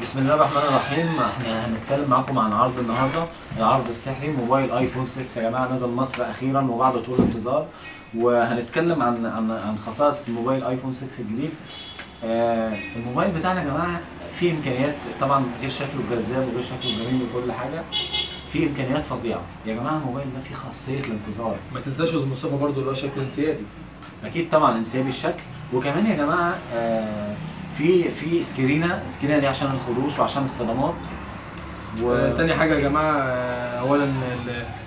بسم الله الرحمن الرحيم. احنا هنتكلم معاكم عن عرض النهارده، العرض السحري موبايل ايفون 6 يا جماعه، نزل مصر اخيرا وبعد طول انتظار. وهنتكلم عن خصائص موبايل ايفون 6 الجديد. الموبايل بتاعنا يا جماعه فيه امكانيات، طبعا غير شكله جذاب وغير شكله جميل وكل حاجه، فيه امكانيات فظيعه يا جماعه. الموبايل ده فيه خاصيه الانتظار. ما تنساش يا استاذ مصطفى برضو اللي هو شكله انسيابي. اكيد طبعا انسيابي الشكل. وكمان يا جماعه في سكرينه دي عشان الخروش وعشان الصدمات. تاني حاجه يا جماعه، اولا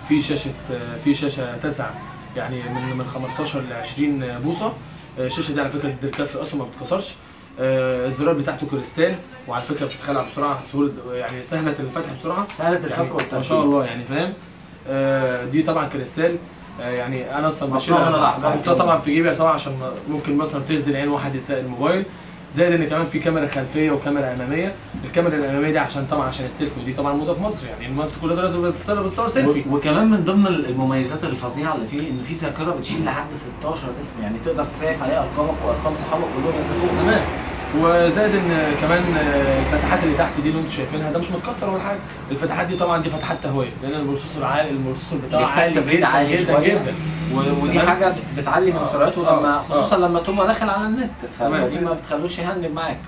في شاشه تسع، يعني من 15 ل 20 بوصه. الشاشه دي على فكره ضد الكسر اصلا ما بتتكسرش. الزرار بتاعته كريستال، وعلى فكره بتتخلع بسرعه، سهوله يعني سهله الفتح بسرعه، سهله الفك يعني والتركيب ما شاء الله يعني فاهم. دي طبعا كريستال، يعني انا اصلا بحطها طبعا في جيبي طبعا عشان ممكن مثلا تغزل عين واحد يسرق الموبايل. زائد ان كمان في كاميرا خلفيه وكاميرا اماميه. الكاميرا الاماميه دي عشان السيلفي، ودي طبعا موضه في مصر، يعني مصر كلها دلوقتي بتصور سيلفي. وكمان من ضمن المميزات الفظيعه اللي فيه ان في ذاكره بتشيل لحد 16 اسم، يعني تقدر تسيف عليها ارقامك وارقام صحابك كلهم يثبتوها. تمام. وزائد ان كمان الفتحات اللي تحت دي اللي انتم شايفينها ده مش متكسر ولا حاجه. الفتحات دي طبعا دي فتحات تهويه، لان البروسيسور بتاعه عالي جدا جدا. ودي حاجه بتعلي من سرعته لما خصوصا لما تبقى داخل على النت، فدي ما بتخلوش يهنج معاك.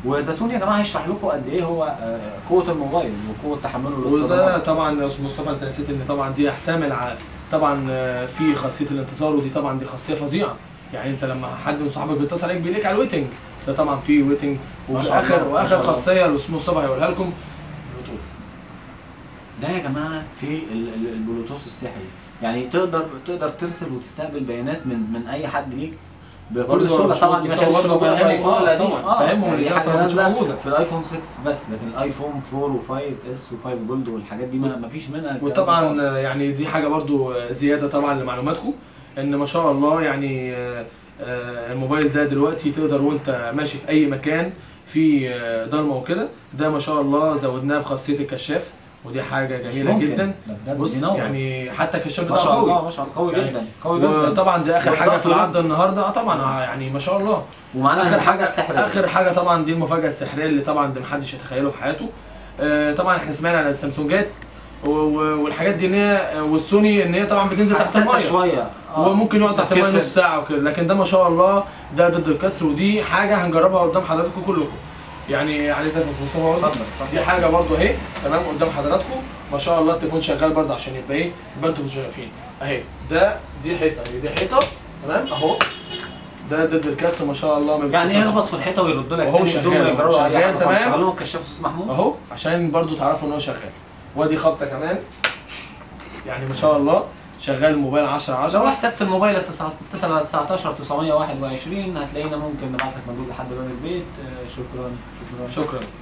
وزيتون يا جماعه هيشرح لكم قد ايه هو قوه الموبايل وقوه تحمله للصدمات. وده طبعا يا استاذ مصطفى انت نسيت ان طبعا دي يحتمل على طبعا في خاصيه الانتظار، ودي طبعا دي خاصيه فظيعه. يعني انت لما حد من صحابك بيتصل عليك بيليك على الويتنج، ده طبعا في ويتنج. واخر خاصيه الاستاذ مصطفى هيقولها لكم، بلوتوث. ده يا جماعه في البلوتوث السحري، يعني تقدر ترسل وتستقبل بيانات من اي حد ليك بكل سهوله. طبعا دي ما كانتش موجوده في الايفون القديم، فاهمهم اللي حاجه نازله في الايفون 6 بس، لكن الايفون 4 و5 اس و5 جولد والحاجات دي ما فيش منها. وطبعا يعني دي حاجه برضو زياده طبعا لمعلوماتكم، ان ما شاء الله يعني الموبايل ده دلوقتي تقدر وانت ماشي في اي مكان في ضلمه وكده، ده ما شاء الله زودناه بخاصيه الكشاف، ودي حاجه جميله جدا. بص يعني حتى الكشاف بتاعه قوي، ما شاء الله قوي جدا قوي جدا. وطبعا دي اخر حاجه في العرض النهارده طبعا يعني ما شاء الله. ومعانا اخر حاجه طبعا دي المفاجاه السحريه اللي طبعا ده محدش يتخيله في حياته. طبعا احنا سمعنا عن السامسونجات والحاجات دي ان هي والسوني ان هي طبعا بتنزل تحت الميه شويه، وممكن يقعد تحت الميه نص ساعه وكده، لكن ده ما شاء الله ده ضد الكسر، ودي حاجه هنجربها قدام حضراتكم كلكم. يعني عايزك يا مصطفى دي حاجه برده اهي تمام قدام حضراتكم، ما شاء الله التليفون شغال برده عشان يبقى ايه يبقى انتوا شايفين اهي. دي حيطه تمام اهو، ده ضد الكسر ما شاء الله. ما يعني يخبط في الحيطه ويرد لك وهو شغال تمام. شغلوا الكشاف استاذ محمود اهو عشان برده تعرفوا ان هو شغال. وادي خبطه كمان، يعني ما شاء الله شغال الموبايل 10/10. لو احتجت الموبايل 19 921 هتلاقينا ممكن نبعت لك مندوب لحد باب البيت. شكرا.